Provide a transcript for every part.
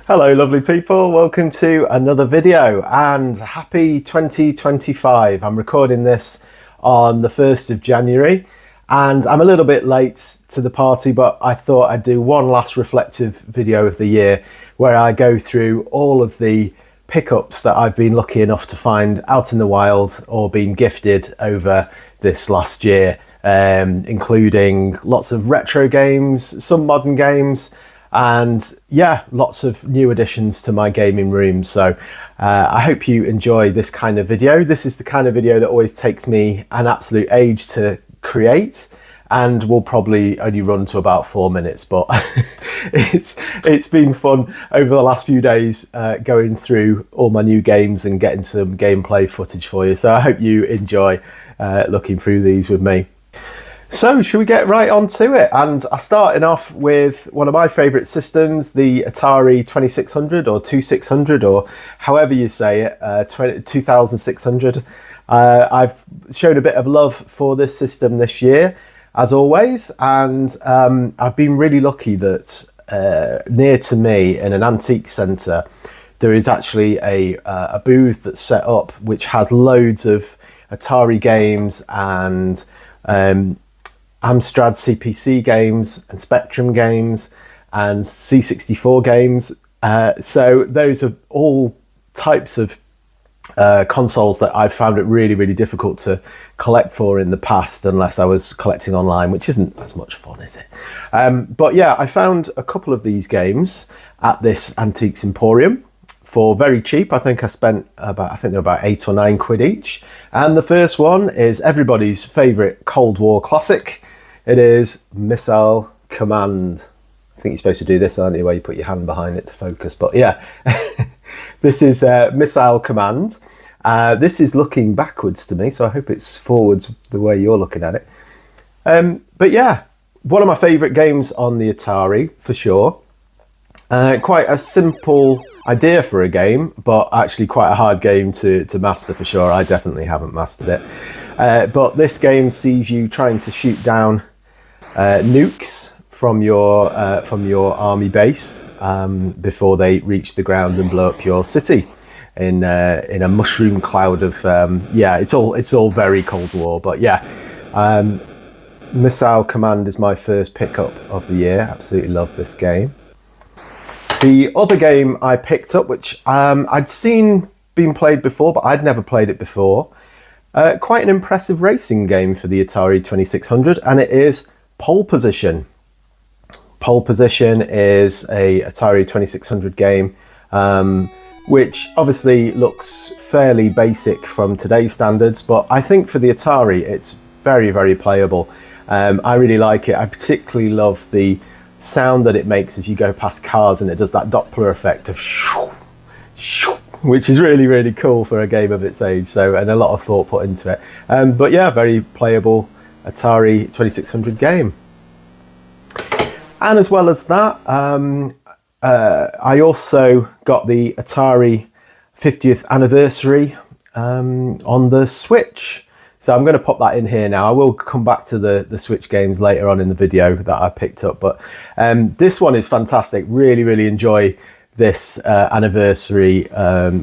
Hello lovely people, welcome to another video and happy 2025. I'm recording this on the 1st of January and I'm a little bit late to the party, but I thought I'd do one last reflective video of the year where I go through all of the pickups that I've been lucky enough to find out in the wild or been gifted over this last year, including lots of retro games, some modern games, and yeah, lots of new additions to my gaming room. So I hope you enjoy this kind of video. This is the kind of video that always takes me an absolute age to create and will probably only run to about 4 minutes, but it's been fun over the last few days going through all my new games and getting some gameplay footage for you. So I hope you enjoy looking through these with me. So should we get right on to it? And I'm starting off with one of my favourite systems, the Atari 2600 or 2600 or however you say it, 2600. I've shown a bit of love for this system this year, as always, and I've been really lucky that near to me in an antique centre, there is actually a booth that's set up which has loads of Atari games and Amstrad CPC games and Spectrum games and C64 games. So those are all types of consoles that I've found it really difficult to collect for in the past unless I was collecting online, which isn't as much fun, is it? But yeah, I found a couple of these games at this Antiques Emporium for very cheap. I think I spent they're about 8 or 9 quid each. And the first one is everybody's favourite Cold War classic. It is Missile Command. I think you're supposed to do this, aren't you, where you put your hand behind it to focus, but yeah. This is Missile Command. This is looking backwards to me, so I hope it's forwards the way you're looking at it. But yeah, one of my favourite games on the Atari, for sure. Quite a simple idea for a game, but actually quite a hard game to master for sure. I definitely haven't mastered it. But this game sees you trying to shoot down nukes from your army base before they reach the ground and blow up your city in a mushroom cloud of yeah, it's all very Cold War. But yeah, Missile Command is my first pickup of the year. Absolutely love this game. The other game I picked up, which I'd seen being played before, but I'd never played it before, quite an impressive racing game for the Atari 2600, and it is Pole Position. Pole Position is a Atari 2600 game, which obviously looks fairly basic from today's standards, but I think for the Atari it's very playable. I really like it. I particularly love the sound that it makes as you go past cars, and it does that Doppler effect of shoo, shoo, which is really cool for a game of its age. So, and a lot of thought put into it. But yeah, very playable Atari 2600 game. And as well as that, I also got the Atari 50th anniversary on the Switch. So I'm going to pop that in here now. I will come back to the Switch games later on in the video that I picked up. But this one is fantastic. Really enjoy this anniversary,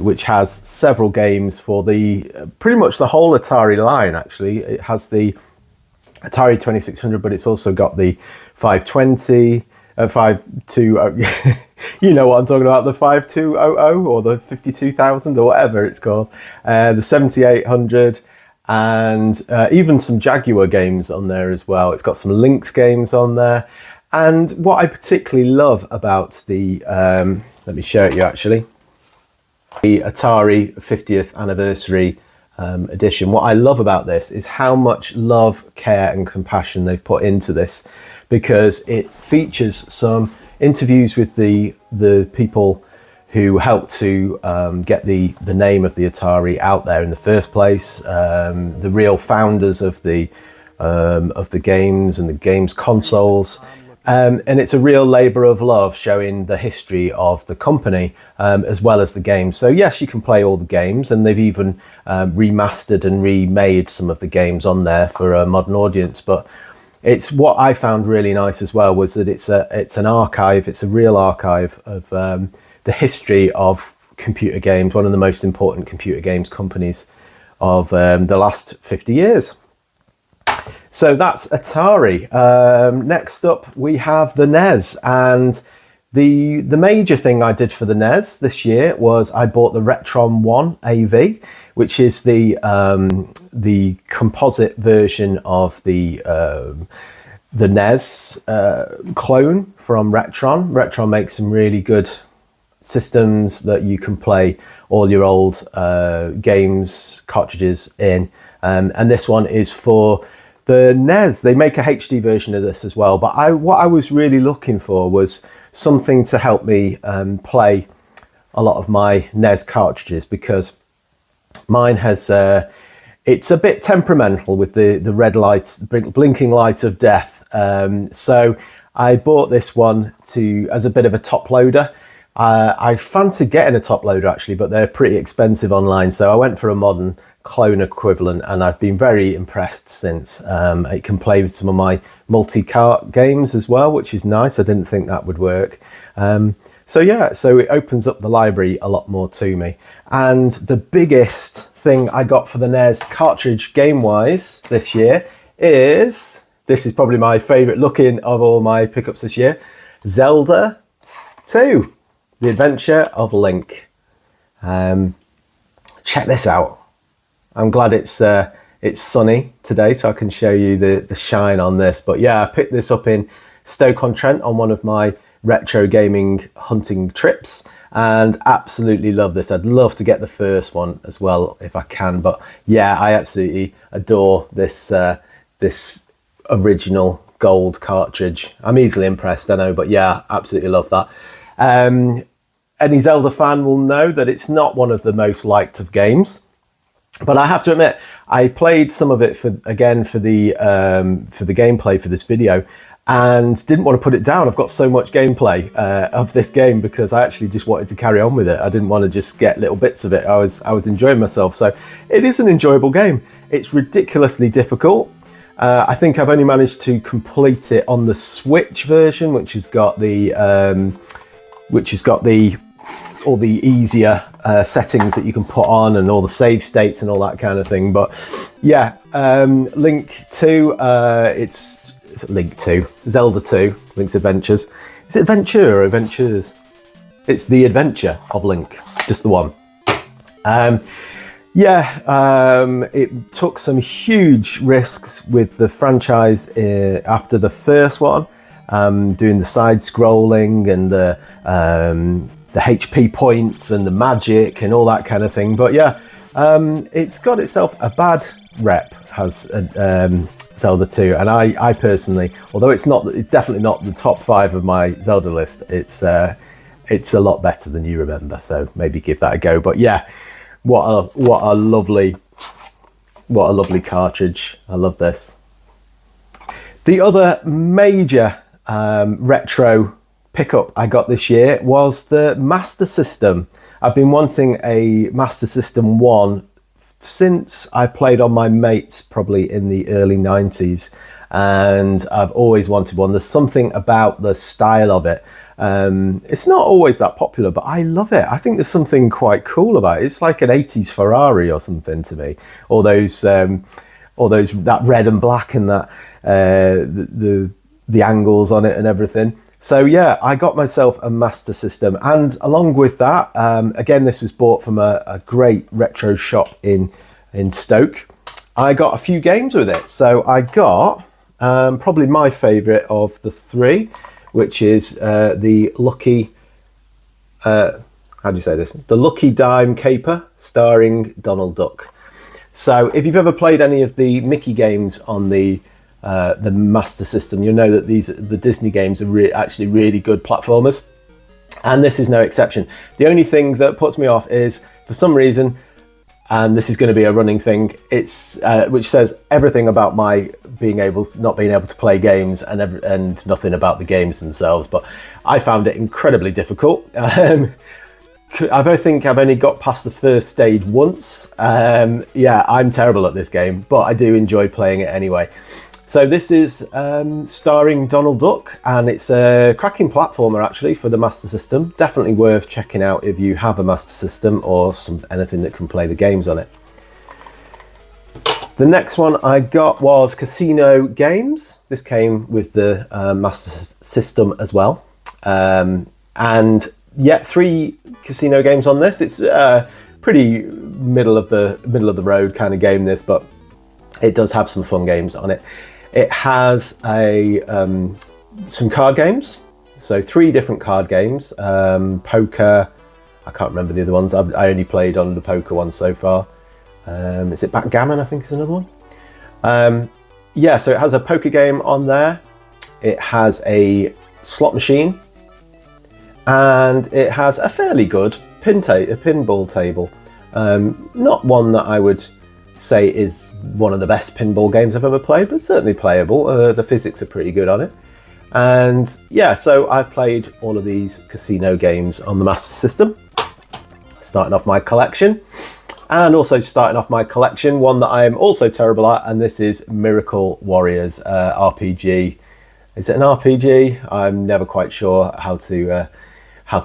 which has several games for pretty much the whole Atari line, actually. It has the Atari 2600, but it's also got the 520, 52, you know what I'm talking about, the 5200 or the 52000 or whatever it's called, the 7800, and even some Jaguar games on there as well. It's got some Lynx games on there. And what I particularly love about the, let me show it you actually, the Atari 50th anniversary edition. What I love about this is how much love, care and compassion they've put into this, because it features some interviews with the people who helped to get the name of the Atari out there in the first place, the real founders of the games and the games consoles. And it's a real labour of love, showing the history of the company as well as the games. So yes, you can play all the games, and they've even remastered and remade some of the games on there for a modern audience. But it's what I found really nice as well was that it's an archive, it's a real archive of the history of computer games, one of the most important computer games companies of the last 50 years. So that's Atari. Next up we have the NES, and the major thing I did for the NES this year was I bought the Retron 1 AV, which is the composite version of the NES clone from Retron. Retron makes some really good systems that you can play all your old games cartridges in, and this one is for the NES. They make a HD version of this as well, but what I was really looking for was something to help me play a lot of my NES cartridges, because mine has it's a bit temperamental with the red lights, blinking light of death. So I bought this one as a bit of a top loader. I fancied getting a top loader actually, but they're pretty expensive online, so I went for a modern clone equivalent, and I've been very impressed since. It can play with some of my multi-cart games as well, which is nice. I didn't think that would work. So yeah, so it opens up the library a lot more to me. And the biggest thing I got for the NES cartridge game-wise this year this is probably my favourite looking of all my pickups this year, Zelda 2, The Adventure of Link. Check this out. I'm glad it's sunny today, so I can show you the shine on this. But yeah, I picked this up in Stoke-on-Trent on one of my retro gaming hunting trips, and absolutely love this. I'd love to get the first one as well if I can, but yeah, I absolutely adore this this original gold cartridge. I'm easily impressed, I know, but yeah, absolutely love that. Any Zelda fan will know that it's not one of the most liked of games, but I have to admit, I played some of it for the gameplay for this video, and didn't want to put it down. I've got so much gameplay of this game because I actually just wanted to carry on with it. I didn't want to just get little bits of it. I was enjoying myself. So it is an enjoyable game. It's ridiculously difficult. I think I've only managed to complete it on the Switch version, which has got all the easier settings that you can put on, and all the save states and all that kind of thing. But yeah, Link 2, it's Link 2, Zelda 2, Link's Adventures. Is it Adventure or Adventures? It's The Adventure of Link, just the one. It took some huge risks with the franchise after the first one, doing the side-scrolling and the HP points and the magic and all that kind of thing. But yeah, it's got itself a bad rep, has Zelda 2, and I personally, although it's definitely not the top 5 of my Zelda list, it's a lot better than you remember, so maybe give that a go. But yeah, what a lovely cartridge. I love this. The other major retro pickup I got this year was the Master System. I've been wanting a Master System 1 since I played on my mate's probably in the early 90s, and I've always wanted one. There's something about the style of it. It's not always that popular, but I love it. I think there's something quite cool about it. It's like an 80s Ferrari or something to me. All those that red and black and that the angles on it and everything. So yeah, I got myself a Master System, and along with that, again, this was bought from a great retro shop in Stoke. I got a few games with it. So I got probably my favourite of the 3, which is the Lucky, how do you say this? The Lucky Dime Caper, starring Donald Duck. So if you've ever played any of the Mickey games on the Master System, you'll know that the Disney games are actually really good platformers, and this is no exception. The only thing that puts me off is, for some reason, and this is going to be a running thing, it's which says everything about my not being able to play games, and nothing about the games themselves. But I found it incredibly difficult. I think I've only got past the first stage once. Yeah, I'm terrible at this game, but I do enjoy playing it anyway. So this is starring Donald Duck, and it's a cracking platformer actually for the Master System. Definitely worth checking out if you have a Master System or anything that can play the games on it. The next one I got was Casino Games. This came with the Master System as well. And yet 3 casino games on this. It's pretty middle of the road kind of game, this, but it does have some fun games on it. It has some card games, so 3 different card games. Poker, I can't remember the other ones. I only played on the poker one so far. Is it Backgammon, I think is another one. Yeah, so it has a poker game on there. It has a slot machine, and it has a fairly good pinball table. Not one that I would say is one of the best pinball games I've ever played, but certainly playable. The physics are pretty good on it. And yeah, so I've played all of these casino games on the Master System, starting off my collection. And also starting off my collection, one that I am also terrible at, and this is Miracle Warriors RPG. Is it an RPG? I'm never quite sure how to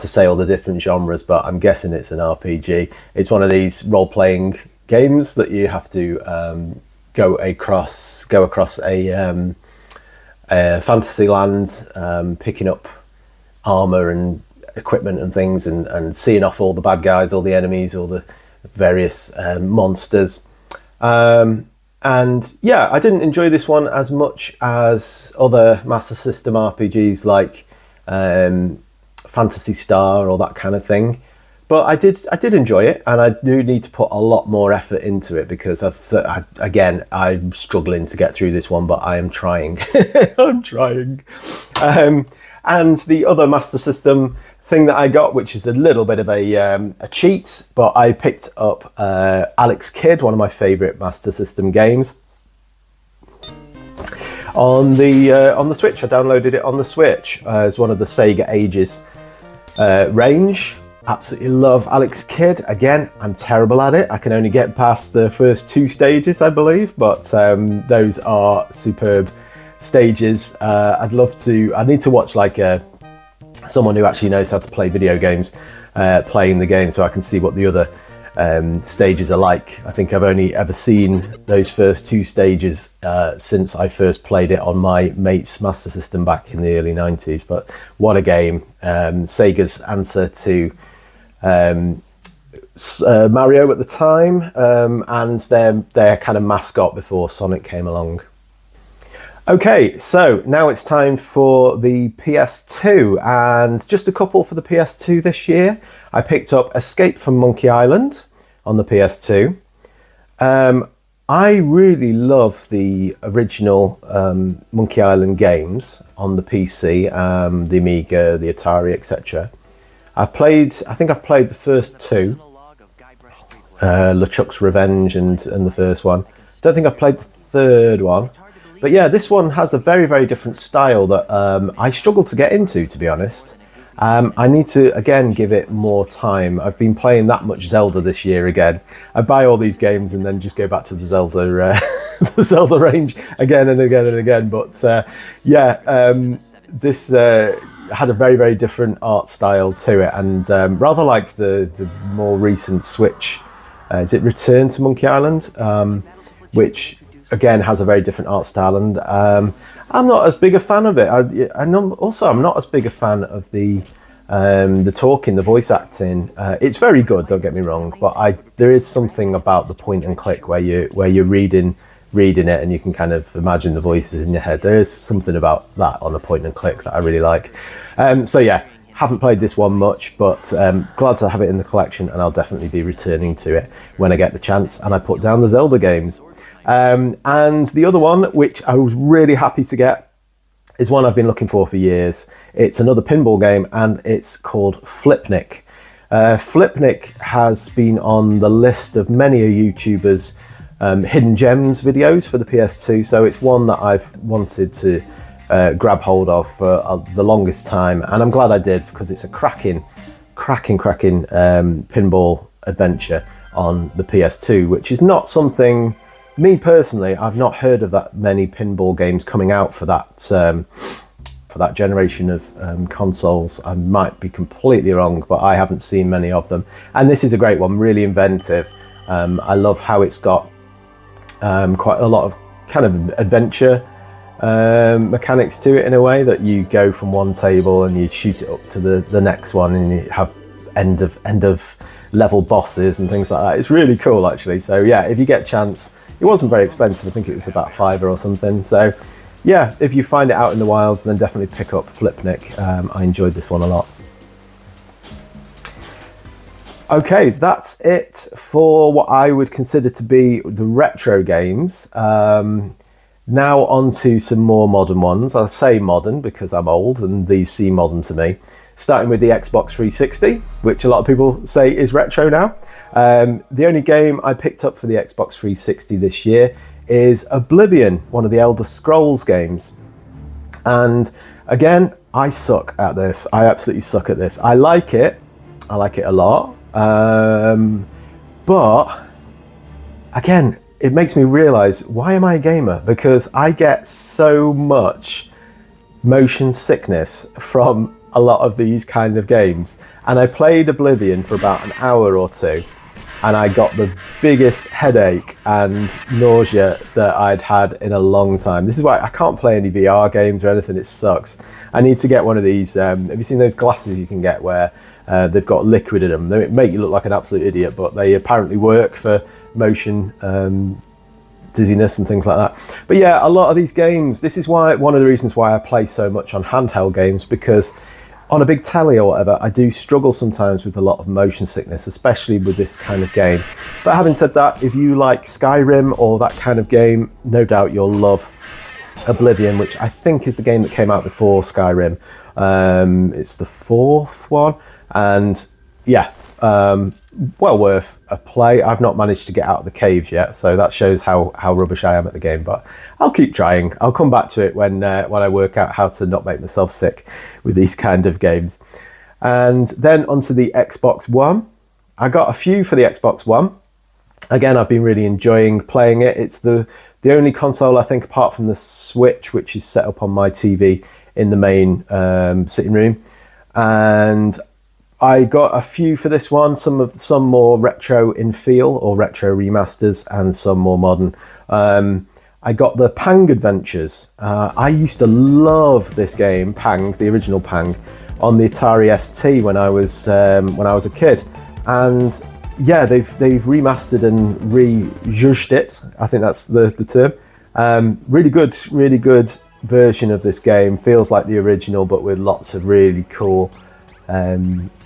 say all the different genres, but I'm guessing it's an RPG. It's one of these role-playing games that you have to go across a fantasy land, picking up armor and equipment and things, and seeing off all the bad guys, all the enemies, all the various monsters. And yeah, I didn't enjoy this one as much as other Master System RPGs like Phantasy Star or that kind of thing, but I did enjoy it, and I do need to put a lot more effort into it, because I'm struggling to get through this one, but I am trying. I'm trying. And the other Master System thing that I got, which is a little bit of a cheat, but I picked up Alex Kidd, one of my favourite Master System games, on the Switch. I downloaded it on the Switch as one of the Sega Ages range. Absolutely love Alex Kidd. Again, I'm terrible at it. I can only get past the first 2 stages, I believe, but those are superb stages. I need to watch like someone who actually knows how to play video games playing the game, so I can see what the other stages are like. I think I've only ever seen those first 2 stages since I first played it on my mate's Master System back in the early 90s. But what a game. Sega's answer to Mario at the time, and their kind of mascot before Sonic came along. Okay, so now it's time for the PS2, and just a couple for the PS2 this year. I picked up Escape from Monkey Island on the PS2. I really love the original Monkey Island games on the PC, the Amiga, the Atari, etc. I think I've played the first 2, LeChuck's Revenge and the first one. Don't think I've played the third one. But yeah, this one has a very, very different style that I struggle to get into, to be honest. I need to, again, give it more time. I've been playing that much Zelda this year again. I buy all these games and then just go back to the Zelda the Zelda range again and again and again. But this had a very, very different art style to it. And rather like the more recent Switch, is it Return to Monkey Island? Which again has a very different art style, and I'm not as big a fan of it. I'm not as big a fan of the talking, the voice acting. It's very good, don't get me wrong, but there is something about the point and click where you're reading it and you can kind of imagine the voices in your head. There is something about that on the point and click that I really like. So yeah, haven't played this one much, but glad to have it in the collection, and I'll definitely be returning to it when I get the chance and I put down the Zelda games. And the other one, which I was really happy to get, is one I've been looking for years. It's another pinball game, and it's called Flipnik. Flipnik has been on the list of many YouTubers' hidden gems videos for the PS2, so it's one that I've wanted to grab hold of for the longest time, and I'm glad I did, because it's a cracking pinball adventure on the PS2, which is not something me personally, I've not heard of that many pinball games coming out for that generation of consoles. I might be completely wrong, but I haven't seen many of them. And this is a great one, really inventive. I love how it's got quite a lot of kind of adventure mechanics to it, in a way that you go from one table and you shoot it up to the next one, and you have end of level bosses and things like that. It's really cool, actually. So yeah, if you get a chance, it wasn't very expensive. I think it was about £5 or something. So yeah, if you find it out in the wilds, then definitely pick up Flipnik. I enjoyed this one a lot. Okay, that's it for what I would consider to be the retro games. Now on to some more modern ones. I say modern because I'm old and these seem modern to me. Starting with the Xbox 360, which a lot of people say is retro now. The only game I picked up for the Xbox 360 this year is Oblivion, one of the Elder Scrolls games. And again, I suck at this. I absolutely suck at this. I like it a lot. But again, it makes me realize, why am I a gamer? Because I get so much motion sickness from a lot of these kind of games. And I played Oblivion for about an hour or two, and I got the biggest headache and nausea that I'd had in a long time. This is why I can't play any VR games or anything. It sucks. I need to get one of these. Have you seen those glasses you can get where they've got liquid in them? They make you look like an absolute idiot, but they apparently work for motion dizziness and things like that. But yeah, a lot of these games, this is why one of the reasons why I play so much on handheld games, because on a big telly or whatever, I do struggle sometimes with a lot of motion sickness, especially with this kind of game. But having said that, if you like Skyrim or that kind of game, no doubt you'll love Oblivion, which I think is the game that came out before Skyrim. It's the fourth one, and yeah, well worth a play. I've not managed to get out of the caves yet, so that shows how rubbish I am at the game, but I'll keep trying. I'll come back to it when I work out how to not make myself sick with these kind of games. And then onto the Xbox One. I got a few for the Xbox One. Again, I've been really enjoying playing it. It's the only console, I think, apart from the Switch, which is set up on my TV in the main sitting room. And I got a few for this one, some more retro in feel or retro remasters, and some more modern. I got the Pang Adventures. I used to love this game, Pang, the original Pang, on the Atari ST when I was a kid. And yeah, they've remastered and rejudged it. I think that's the term. Really good version of this game. Feels like the original, but with lots of really cool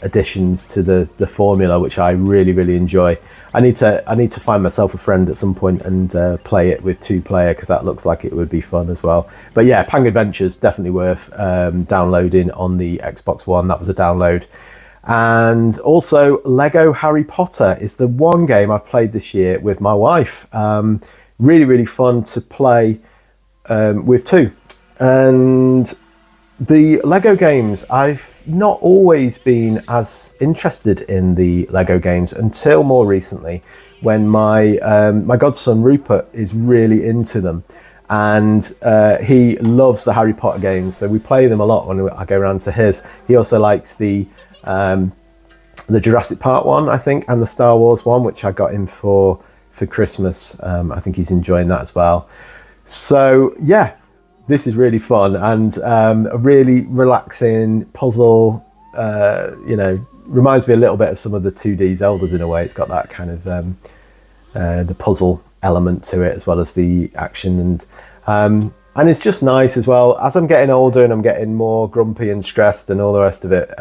additions to the formula, which I really enjoy. I need to find myself a friend at some point and play it with 2-player, because that looks like it would be fun as well. But yeah, Pang Adventures definitely worth downloading on the Xbox One. That was a download. And also Lego Harry Potter is the one game I've played this year with my wife. Really fun to play with too. And the Lego games, I've not always been as interested in the Lego games until more recently, when my godson Rupert is really into them, and he loves the Harry Potter games, so we play them a lot when I go around to his. He also likes the Jurassic Park one, I think, and the Star Wars one, which I got him for Christmas. I think he's enjoying that as well. So yeah, this is really fun, and a really relaxing puzzle. Reminds me a little bit of some of the 2D Zeldas in a way. It's got that kind of the puzzle element to it, as well as the action, and it's just nice as well. As I'm getting older and I'm getting more grumpy and stressed and all the rest of it,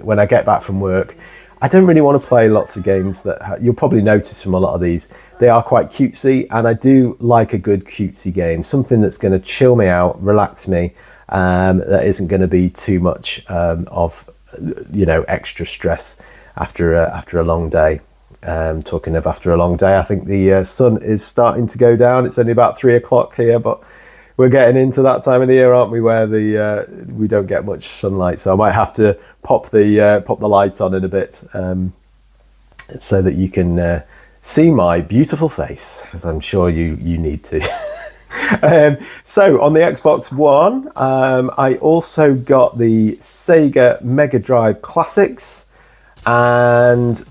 when I get back from work, I don't really want to play lots of games that you'll probably notice from a lot of these. They are quite cutesy, and I do like a good cutesy game, something that's going to chill me out, relax me, that isn't going to be too much of extra stress after a long day. Talking of after a long day, I think the sun is starting to go down. It's only about 3 o'clock here, but we're getting into that time of the year, aren't we, where we don't get much sunlight. So I might have to pop the light on in a bit, so that you can see my beautiful face, as I'm sure you need to. So on the Xbox One, I also got the Sega Mega Drive Classics, and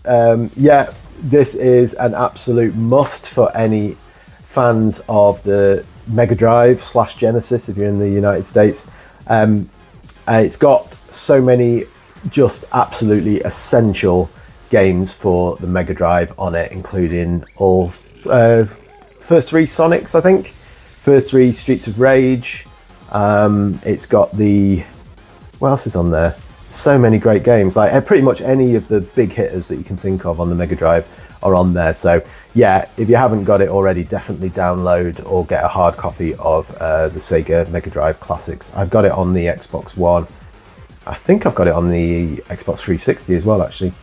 yeah, this is an absolute must for any fans of the Mega Drive / Genesis if you're in the United States. It's got so many just absolutely essential games for the Mega Drive on it, including all first 3 Sonics, I think, first 3 Streets of Rage. It's got what else is on there? So many great games, like pretty much any of the big hitters that you can think of on the Mega Drive are on there. So yeah, if you haven't got it already, definitely download or get a hard copy of the Sega Mega Drive Classics. I've got it on the Xbox One. I think I've got it on the Xbox 360 as well, actually.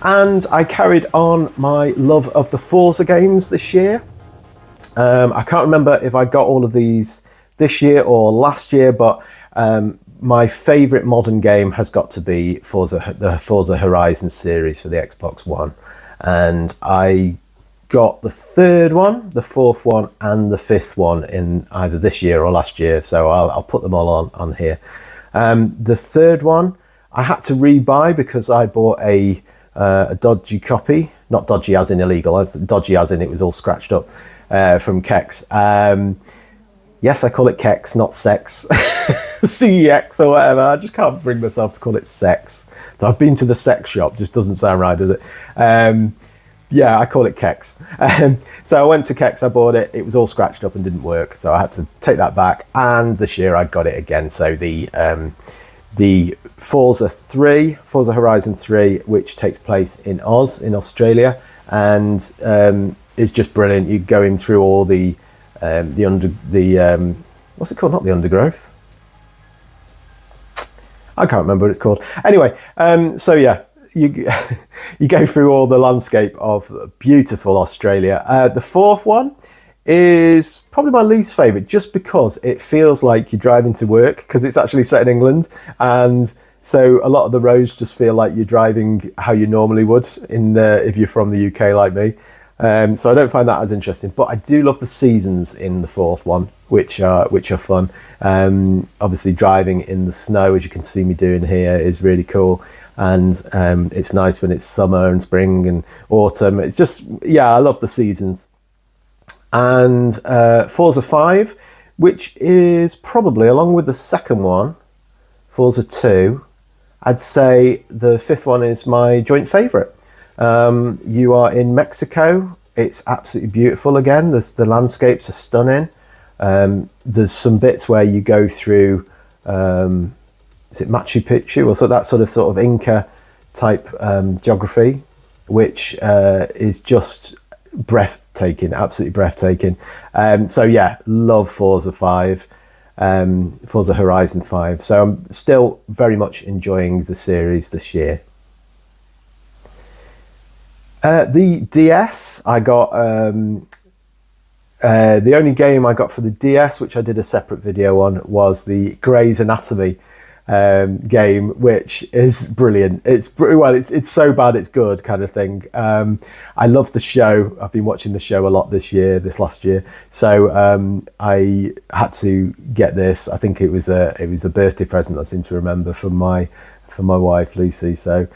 And I carried on my love of the Forza games this year. I can't remember if I got all of these this year or last year, but my favourite modern game has got to be the Forza Horizon series for the Xbox One. And I got the 3rd one, the 4th one, and the 5th one in either this year or last year. So I'll put them all on here. The 3rd one I had to rebuy because I bought a dodgy copy. Not dodgy as in illegal, dodgy as in it was all scratched up from Kex. Yes, I call it Kex, not sex. CEX or whatever. I just can't bring myself to call it sex. I've been to the sex shop, just doesn't sound right, does it? Yeah, I call it Kex. So I went to Kex, I bought it. It was all scratched up and didn't work, so I had to take that back. And this year I got it again. So the Forza Horizon 3, which takes place in Oz, in Australia, and is just brilliant. You go in through all the what's it called? Not the undergrowth. I can't remember what it's called. Anyway, so yeah, you go through all the landscape of beautiful Australia. The 4th one is probably my least favourite, just because it feels like you're driving to work, because it's actually set in England, and so a lot of the roads just feel like you're driving how you normally would if you're from the UK like me. So I don't find that as interesting, but I do love the seasons in the 4th one, which are fun. Obviously driving in the snow, as you can see me doing here, is really cool. And it's nice when it's summer and spring and autumn. It's just, yeah, I love the seasons. And Forza 5, which is probably, along with the 2nd one, Forza 2, I'd say the 5th one is my joint favourite. You are in Mexico. It's absolutely beautiful again. The landscapes are stunning. There's some bits where you go through, is it Machu Picchu or so, that sort of Inca type geography, which is just breathtaking, absolutely breathtaking. So yeah, love Forza 5, Forza Horizon 5. So I'm still very much enjoying the series this year. The DS, I got the only game I got for the DS, which I did a separate video on, was the Grey's Anatomy game, which is brilliant. It's so bad it's good kind of thing. I love the show. I've been watching the show a lot this last year. So I had to get this. I think it was a birthday present, I seem to remember, from my wife Lucy. So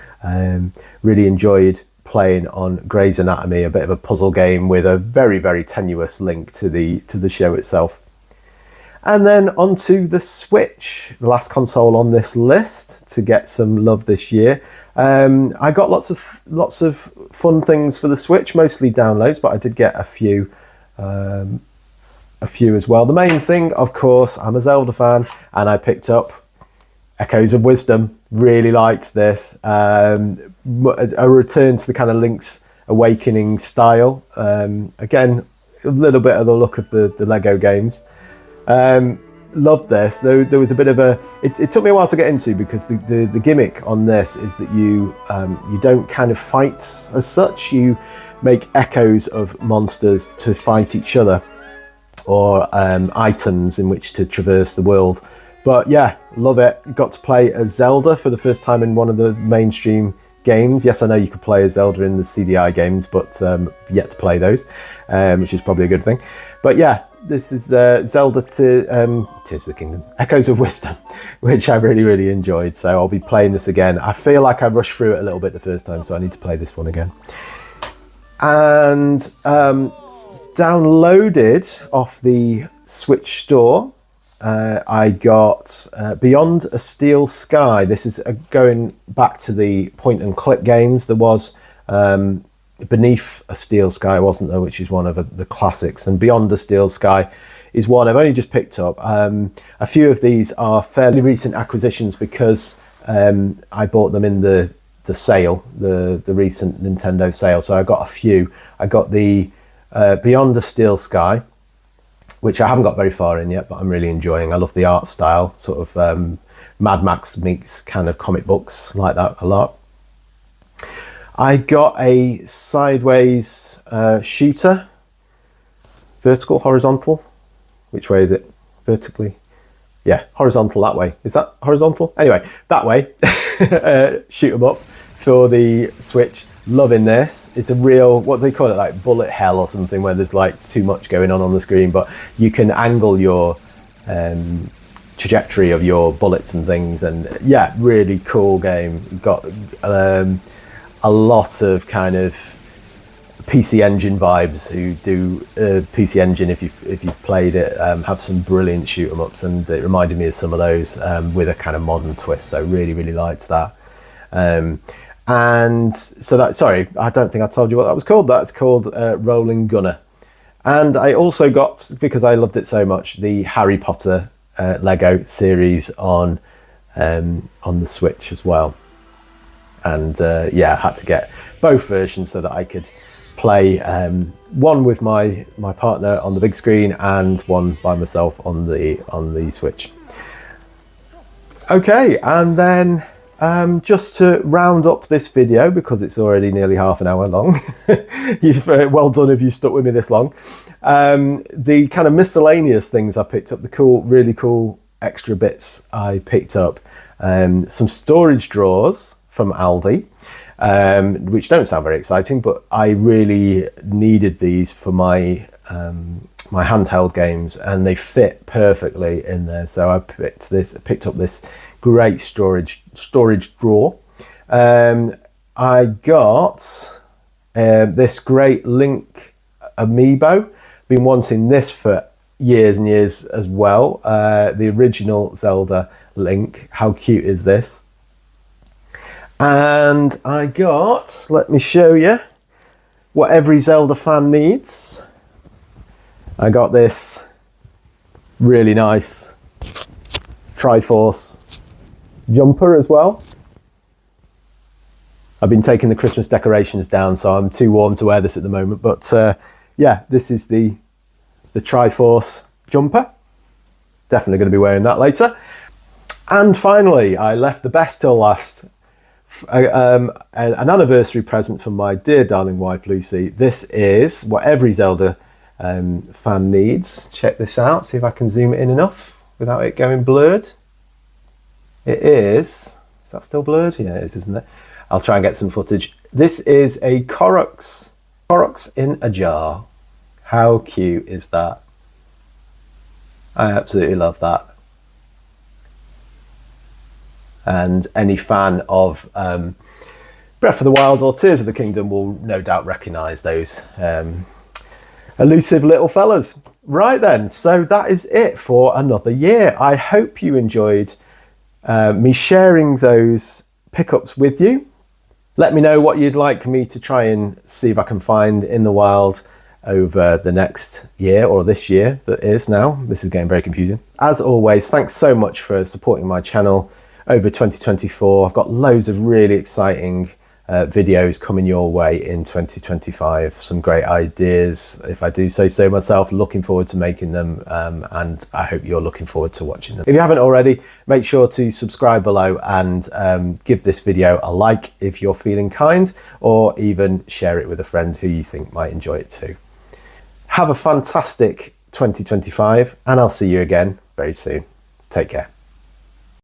really enjoyed playing on Grey's Anatomy, a bit of a puzzle game with a very, very tenuous link to the show itself. And then onto the Switch, the last console on this list to get some love this year. I got lots of fun things for the Switch, mostly downloads, but I did get a few as well. The main thing, of course, I'm a Zelda fan, and I picked up Echoes of Wisdom. Really liked this. A return to the kind of Link's Awakening style. Again, a little bit of the look of the Lego games. Loved this. There was a bit of it took me a while to get into, because the gimmick on this is that you don't kind of fight as such. You make echoes of monsters to fight each other, or items in which to traverse the world. But yeah, love it. Got to play as Zelda for the first time in one of the mainstream games. Yes, I know you could play as Zelda in the CDI games, but yet to play those, which is probably a good thing. But yeah, this is Zelda Tears of the Kingdom, Echoes of Wisdom, which I really, really enjoyed. So I'll be playing this again. I feel like I rushed through it a little bit the first time, so I need to play this one again. And downloaded off the Switch store, I got Beyond a Steel Sky. This is going back to the point and click games. There was Beneath a Steel Sky, wasn't there, which is one of the classics, and Beyond a Steel Sky is one I've only just picked up. A few of these are fairly recent acquisitions because I bought them in the sale, the recent Nintendo sale. So I got a few. I got the Beyond a Steel Sky, which I haven't got very far in yet, but I'm really enjoying. I love the art style, sort of Mad Max meets kind of comic books, like that a lot. I got a sideways shooter, vertical, horizontal. Which way is it? Vertically? Yeah, horizontal that way. Is that horizontal? Anyway, that way. Shoot 'em up for the Switch. Loving this. It's a real, what do they call it, like bullet hell or something, where there's like too much going on the screen, but you can angle your trajectory of your bullets and things. And yeah, really cool game. You've got a lot of kind of PC Engine vibes. Who do PC Engine, if you've played it, have some brilliant shoot 'em ups, and it reminded me of some of those with a kind of modern twist. So really, really liked that. And so that, sorry, I don't think I told you what that was called. That's called Rolling Gunner. And I also got, because I loved it so much, the Harry Potter Lego series on the Switch as well. And yeah, I had to get both versions so that I could play one with my partner on the big screen and one by myself on the Switch. Okay, and then just to round up this video, because it's already nearly half an hour long, you've well done if you stuck with me this long. The kind of miscellaneous things I picked up, the really cool extra bits I picked up, some storage drawers from Aldi, which don't sound very exciting, but I really needed these for my my handheld games, and they fit perfectly in there. So I picked up this great storage drawer. I got this great Link amiibo. Been wanting this for years and years as well. The original Zelda Link. How cute is this? And I got, let me show you what every Zelda fan needs. I got this really nice Triforce jumper as well. I've been taking the Christmas decorations down, so I'm too warm to wear this at the moment. But yeah, this is the Triforce jumper. Definitely going to be wearing that later. And finally, I left the best till last. An anniversary present from my dear darling wife Lucy. This is what every Zelda fan needs. Check this out, see if I can zoom it in enough without it going blurred. It is that still blurred? Yeah, it is, isn't it? I'll try and get some footage. This is a Koroks in a jar. How cute is that? I absolutely love that. And any fan of Breath of the Wild or Tears of the Kingdom will no doubt recognise those elusive little fellas. Right then, so that is it for another year. I hope you enjoyed me sharing those pickups with you. Let me know what you'd like me to try and see if I can find in the wild over the next year, or this year that is now. This is getting very confusing. As always, thanks so much for supporting my channel over 2024. I've got loads of really exciting videos coming your way in 2025. Some great ideas, if I do say so myself. Looking forward to making them, and I hope you're looking forward to watching them. If you haven't already, make sure to subscribe below and give this video a like if you're feeling kind, or even share it with a friend who you think might enjoy it too. Have a fantastic 2025, and I'll see you again very soon. Take care.